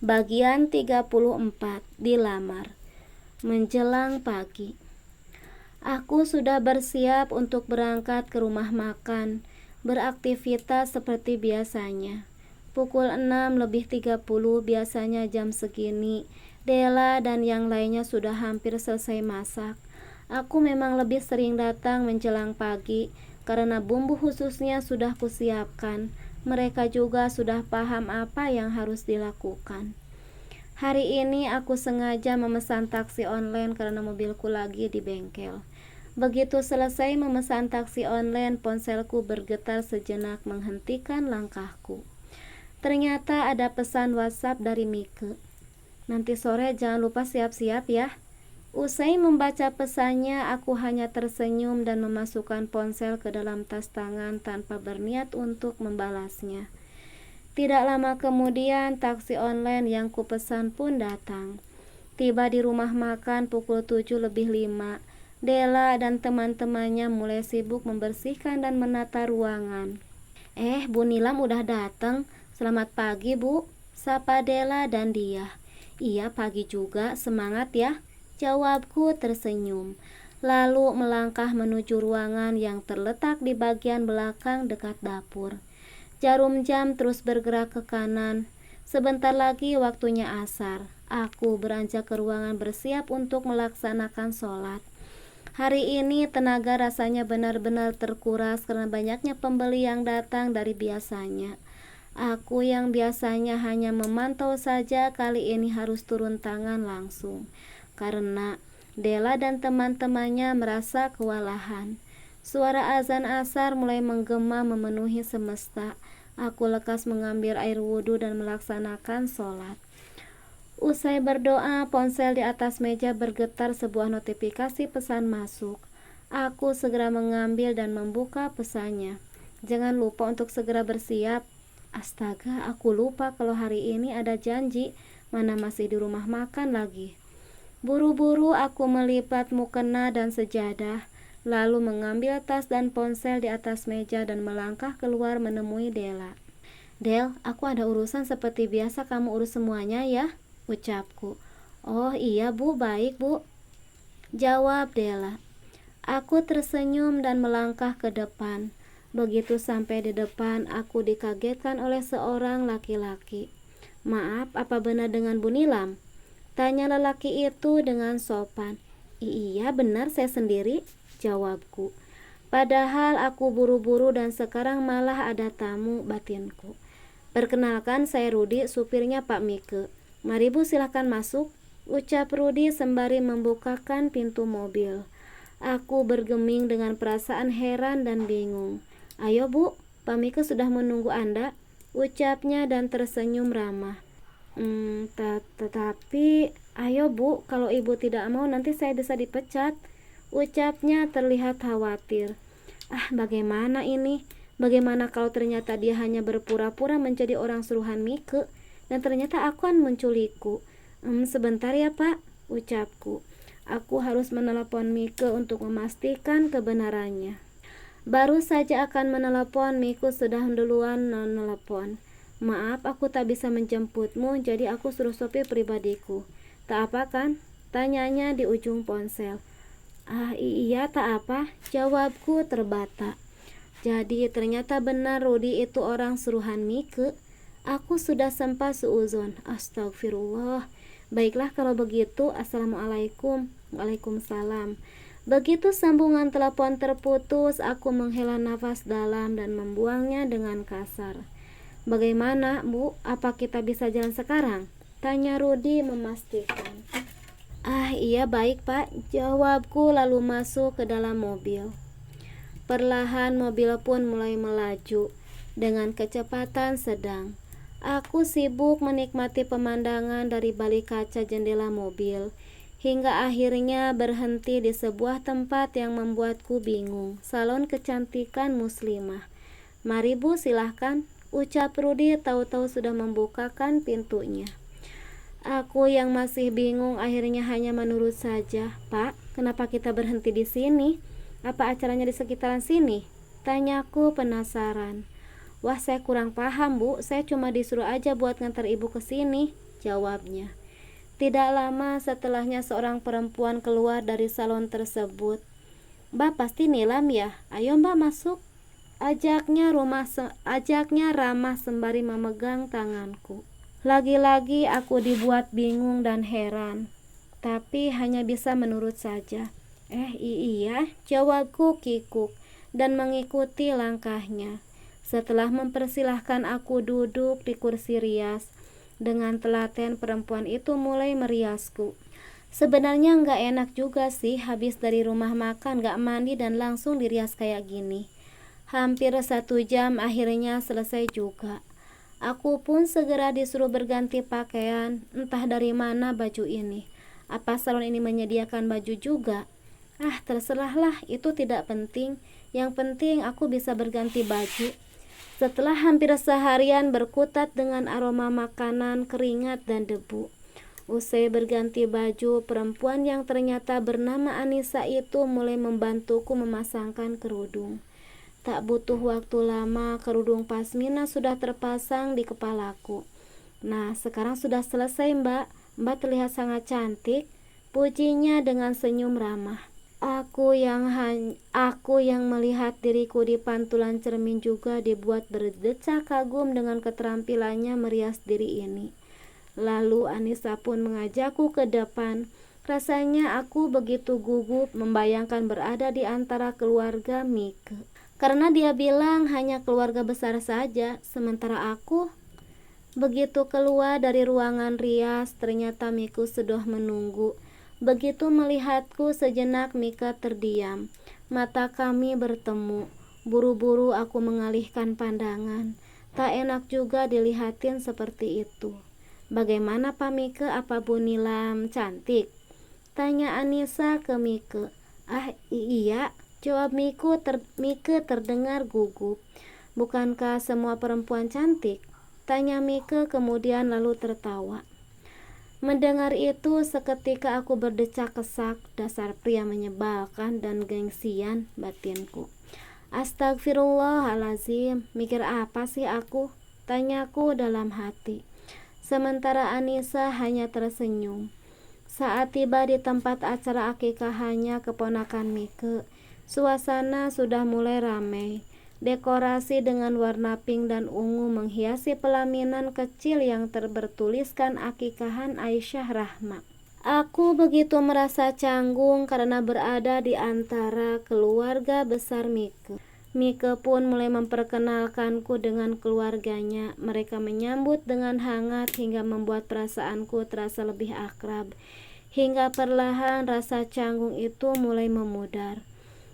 Bagian 34. Dilamar. Menjelang pagi, aku sudah bersiap untuk berangkat ke rumah makan, beraktivitas seperti biasanya. Pukul 6:30 biasanya jam segini, Della dan yang lainnya sudah hampir selesai masak. Aku memang lebih sering datang menjelang pagi karena bumbu khususnya sudah kusiapkan. Mereka juga sudah paham apa yang harus dilakukan. Hari ini aku sengaja memesan taksi online karena mobilku lagi di bengkel. Begitu selesai memesan taksi online, ponselku bergetar sejenak menghentikan langkahku. Ternyata ada pesan WhatsApp dari Mike. "Nanti sore jangan lupa siap-siap ya." Usai membaca pesannya, aku hanya tersenyum dan memasukkan ponsel ke dalam tas tangan tanpa berniat untuk membalasnya. Tidak lama kemudian, taksi online yang kupesan pun datang. Tiba di rumah makan pukul 7:05. Della dan teman-temannya mulai sibuk membersihkan dan menata ruangan. Bu Nilam udah datang. Selamat pagi, Bu," sapa Della dan dia. "Iya, pagi juga. Semangat ya," jawabku tersenyum. Lalu melangkah menuju ruangan yang terletak di bagian belakang dekat dapur. Jarum jam terus bergerak ke kanan. Sebentar lagi waktunya asar. Aku beranjak ke ruangan bersiap untuk melaksanakan sholat. Hari ini tenaga rasanya benar-benar terkuras karena banyaknya pembeli yang datang dari biasanya. Aku yang biasanya hanya memantau saja kali ini harus turun tangan langsung karena Della dan teman-temannya merasa kewalahan. Suara azan asar mulai menggema memenuhi semesta. Aku lekas mengambil air wudhu dan melaksanakan sholat. Usai berdoa, ponsel di atas meja bergetar sebuah notifikasi pesan masuk. Aku segera mengambil dan membuka pesannya. "Jangan lupa untuk segera bersiap." Astaga, aku lupa kalau hari ini ada janji. Mana masih di rumah makan lagi. Buru-buru aku melipat mukena dan sejadah, lalu mengambil tas dan ponsel di atas meja dan melangkah keluar menemui Della. "Del, aku ada urusan seperti biasa, kamu urus semuanya ya," ucapku. "Oh iya Bu, baik Bu," jawab Della. Aku tersenyum dan melangkah ke depan. Begitu sampai di depan, aku dikagetkan oleh seorang laki-laki. "Maaf, apa benar dengan Bu Nilam?" tanya lelaki itu dengan sopan. "Iya benar, saya sendiri," jawabku. Padahal aku buru-buru dan sekarang malah ada tamu, batinku. "Perkenalkan, saya Rudi, supirnya Pak Mike. Mari Bu, silahkan masuk," ucap Rudi sembari membukakan pintu mobil. Aku bergeming dengan perasaan heran dan bingung. "Ayo Bu, Pak Mike sudah menunggu Anda," ucapnya dan tersenyum ramah. Tetapi, ayo Bu, kalau Ibu tidak mau nanti saya bisa dipecat," ucapnya terlihat khawatir. Bagaimana ini? Bagaimana kalau ternyata dia hanya berpura-pura menjadi orang suruhan Mike dan ternyata aku akan menculikku? Sebentar ya Pak," ucapku. Aku harus menelepon Mike untuk memastikan kebenarannya. Baru saja akan menelepon, Mike sudah duluan menelepon. "Maaf, aku tak bisa menjemputmu, jadi aku suruh sopir pribadiku." "Tak apa kan?" tanyanya di ujung ponsel. Iya tak apa," jawabku terbata. Jadi ternyata benar Rudi itu orang suruhan Mike. Aku sudah sempat suuzon. Astagfirullah. Baiklah kalau begitu, assalamualaikum. Waalaikumsalam. Begitu sambungan telepon terputus, aku menghela nafas dalam dan membuangnya dengan kasar. "Bagaimana Bu, apa kita bisa jalan sekarang?" tanya Rudi memastikan. Iya baik Pak," jawabku lalu masuk ke dalam mobil. Perlahan mobil pun mulai melaju dengan kecepatan sedang. Aku sibuk menikmati pemandangan dari balik kaca jendela mobil, hingga akhirnya berhenti di sebuah tempat yang membuatku bingung. Salon kecantikan muslimah. "Mari Bu, silahkan," ucap Rudi tahu-tahu sudah membukakan pintunya. Aku yang masih bingung akhirnya hanya menurut saja. "Pak, kenapa kita berhenti di sini? Apa acaranya di sekitaran sini?" tanyaku penasaran. "Wah, saya kurang paham Bu, saya cuma disuruh aja buat ngantar Ibu ke sini," jawabnya. Tidak lama setelahnya seorang perempuan keluar dari salon tersebut. Mbak pasti Nilam ya? Ayo Mbak masuk. Ajaknya ramah sembari memegang tanganku. Lagi-lagi aku dibuat bingung dan heran, tapi hanya bisa menurut saja. Iya, jawabku kikuk dan mengikuti langkahnya. Setelah mempersilahkan aku duduk di kursi rias, dengan telaten perempuan itu mulai meriasku. Sebenarnya nggak enak juga sih habis dari rumah makan nggak mandi dan langsung dirias kayak gini. Hampir 1 jam akhirnya selesai juga. Aku pun segera disuruh berganti pakaian. Entah dari mana baju ini. Apa salon ini menyediakan baju juga? Terserahlah, itu tidak penting. Yang penting aku bisa berganti baju. Setelah hampir seharian berkutat dengan aroma makanan, keringat, dan debu, usai berganti baju, perempuan yang ternyata bernama Anissa itu mulai membantuku memasangkan kerudung. Tak butuh waktu lama, kerudung pasmina sudah terpasang di kepalaku. Nah, sekarang sudah selesai Mbak. Mbak terlihat sangat cantik, pujinya dengan senyum ramah. Aku yang melihat diriku di pantulan cermin juga dibuat berdecak kagum dengan keterampilannya merias diri ini. Lalu Anissa pun mengajakku ke depan. Rasanya aku begitu gugup membayangkan berada di antara keluarga Mike. Karena dia bilang hanya keluarga besar saja, sementara aku begitu keluar dari ruangan rias, ternyata Mika sudah menunggu. Begitu melihatku sejenak, Mika terdiam. Mata kami bertemu. Buru-buru aku mengalihkan pandangan. Tak enak juga dilihatin seperti itu. Bagaimana Pak Mika, apa Bu Nilam cantik? Tanya Anissa ke Mika. Iya, jawab Mika terdengar gugup. Bukankah semua perempuan cantik? Tanya Mika kemudian lalu tertawa. Mendengar itu seketika aku berdecak kesak. Dasar pria menyebalkan dan gengsian, batinku. Astagfirullahalazim, mikir apa sih aku? Tanyaku dalam hati. Sementara Anissa hanya tersenyum. Saat tiba di tempat acara akikahannya keponakan Mika, suasana sudah mulai ramai. Dekorasi dengan warna pink dan ungu menghiasi pelaminan kecil yang bertuliskan akikahan Aisyah Rahma. Aku begitu merasa canggung karena berada di antara keluarga besar Mika. Mika pun mulai memperkenalkanku dengan keluarganya. Mereka menyambut dengan hangat hingga membuat perasaanku terasa lebih akrab. Hingga perlahan rasa canggung itu mulai memudar.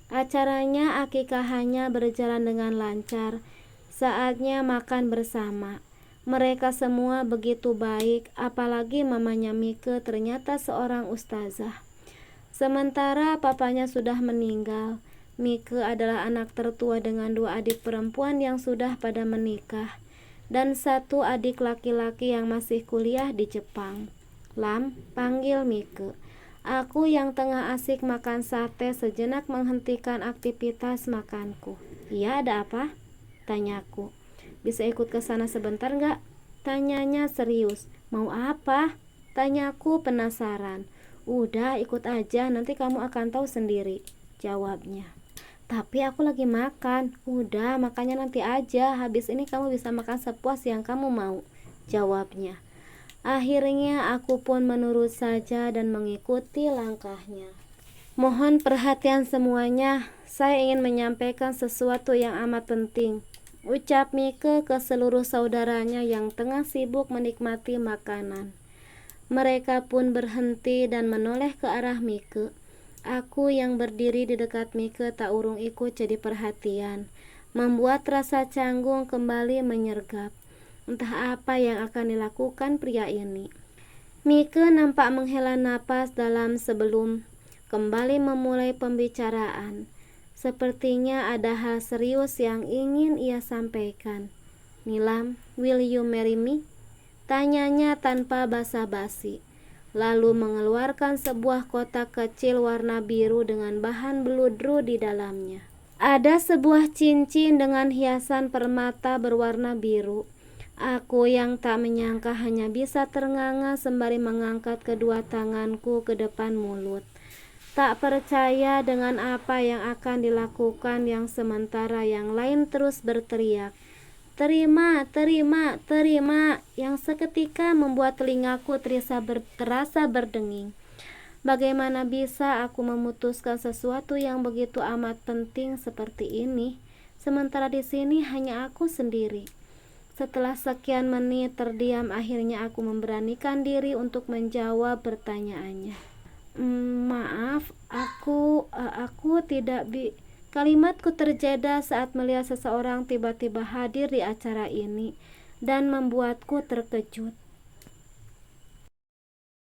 Acaranya akikahannya berjalan dengan lancar. Saatnya makan bersama. Mereka semua begitu baik, apalagi mamanya Mika ternyata seorang ustazah. Sementara papanya sudah meninggal. Mika adalah anak tertua dengan 2 adik perempuan yang sudah pada menikah dan 1 adik laki-laki yang masih kuliah di Jepang. Lam, panggil Mika. Aku yang tengah asik makan sate sejenak menghentikan aktivitas makanku. Iya, ada apa? Tanyaku. Bisa ikut ke sana sebentar nggak? Tanyanya serius. Mau apa? Tanyaku penasaran. Udah, ikut aja, nanti kamu akan tahu sendiri, jawabnya. Tapi aku lagi makan. Udah, makannya nanti aja. Habis ini kamu bisa makan sepuas yang kamu mau, jawabnya. Akhirnya aku pun menurut saja dan mengikuti langkahnya. Mohon perhatian semuanya, saya ingin menyampaikan sesuatu yang amat penting, ucap Mika ke seluruh saudaranya yang tengah sibuk menikmati makanan. Mereka pun berhenti dan menoleh ke arah Mika. Aku yang berdiri di dekat Mika tak urung ikut jadi perhatian, membuat rasa canggung kembali menyergap. Entah apa yang akan dilakukan pria ini. Mika nampak menghela napas dalam sebelum kembali memulai pembicaraan. Sepertinya ada hal serius yang ingin ia sampaikan. Nilam, will you marry me? Tanyanya tanpa basa-basi. Lalu mengeluarkan sebuah kotak kecil warna biru dengan bahan beludru di dalamnya. Ada sebuah cincin dengan hiasan permata berwarna biru. Aku yang tak menyangka hanya bisa ternganga sembari mengangkat kedua tanganku ke depan mulut. Tak percaya dengan apa yang akan dilakukan, yang sementara yang lain terus berteriak, "Terima, terima, terima," yang seketika membuat telingaku terasa berdenging. Bagaimana bisa aku memutuskan sesuatu yang begitu amat penting seperti ini, sementara di sini hanya aku sendiri? Setelah sekian menit terdiam, akhirnya aku memberanikan diri untuk menjawab pertanyaannya. Maaf, aku tidak Kalimatku terjeda saat melihat seseorang tiba-tiba hadir di acara ini dan membuatku terkejut.